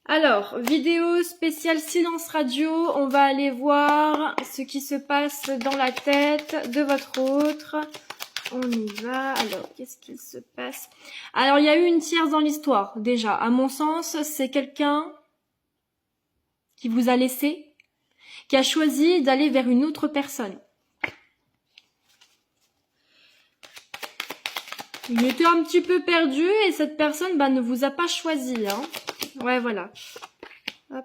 Alors, vidéo spéciale silence radio, on va aller voir ce qui se passe dans la tête de votre autre. On y va. Alors, qu'est-ce qu'il se passe? Alors, il y a eu une tierce dans l'histoire, déjà. À mon sens, c'est quelqu'un qui vous a laissé, qui a choisi d'aller vers une autre personne. Il était un petit peu perdu et cette personne ne vous a pas choisi. Hein. Ouais, voilà. Hop.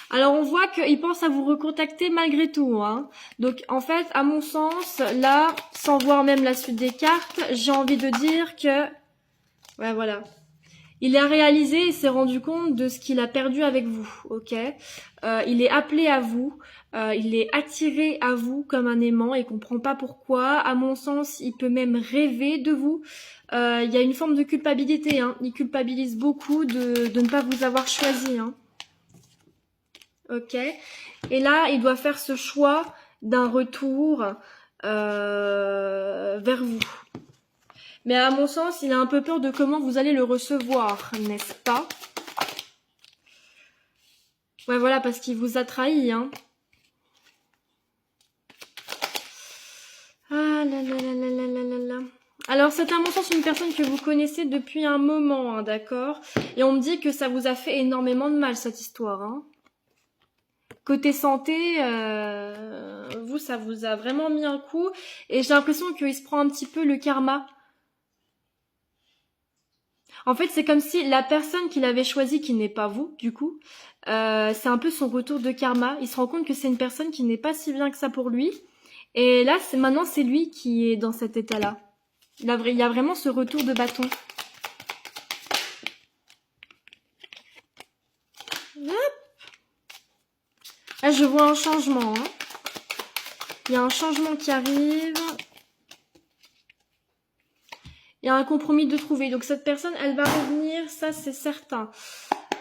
Alors, on voit qu'il pense à vous recontacter malgré tout. Hein. Donc, en fait, à mon sens, là, sans voir même la suite des cartes, j'ai envie de dire que... Ouais, voilà. Il a réalisé et s'est rendu compte de ce qu'il a perdu avec vous, ok. Il est appelé à vous, il est attiré à vous comme un aimant et comprend pas pourquoi. À mon sens, il peut même rêver de vous. Il y a une forme de culpabilité, hein. Il culpabilise beaucoup de ne pas vous avoir choisi, hein. Ok. Et là, il doit faire ce choix d'un retour vers vous. Mais à mon sens, il a un peu peur de comment vous allez le recevoir, n'est-ce pas? Ouais, voilà, parce qu'il vous a trahi, hein. Ah là là là là là là là là. Alors, c'est à mon sens une personne que vous connaissez depuis un moment, hein, d'accord? Et on me dit que ça vous a fait énormément de mal, cette histoire, hein. Côté santé, vous, ça vous a vraiment mis un coup. Et j'ai l'impression qu'il se prend un petit peu le karma. En fait, c'est comme si la personne qu'il avait choisie, qui n'est pas vous, du coup, c'est un peu son retour de karma. Il se rend compte que c'est une personne qui n'est pas si bien que ça pour lui. Et là, maintenant, c'est lui qui est dans cet état-là. Il y a vraiment ce retour de bâton. Hop. Là, je vois un changement. Hein. Il y a un changement qui arrive. Il y a un compromis de trouver. Donc cette personne, elle va revenir, ça c'est certain.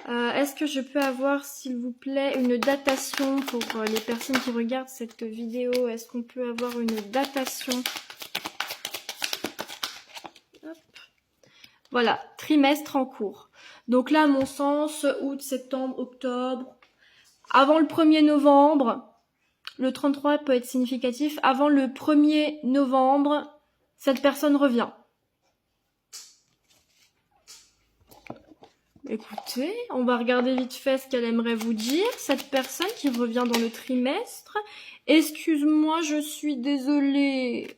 Est-ce que je peux avoir, s'il vous plaît, une datation pour les personnes qui regardent cette vidéo? Est-ce qu'on peut avoir une datation? Hop. Voilà, trimestre en cours. Donc là, à mon sens, août, septembre, octobre, avant le 1er novembre, le 33 peut être significatif, avant le 1er novembre, cette personne revient. Écoutez, on va regarder vite fait ce qu'elle aimerait vous dire. Cette personne qui revient dans le trimestre. Excuse-moi, je suis désolée.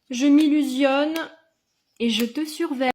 Je m'illusionne et je te surveille.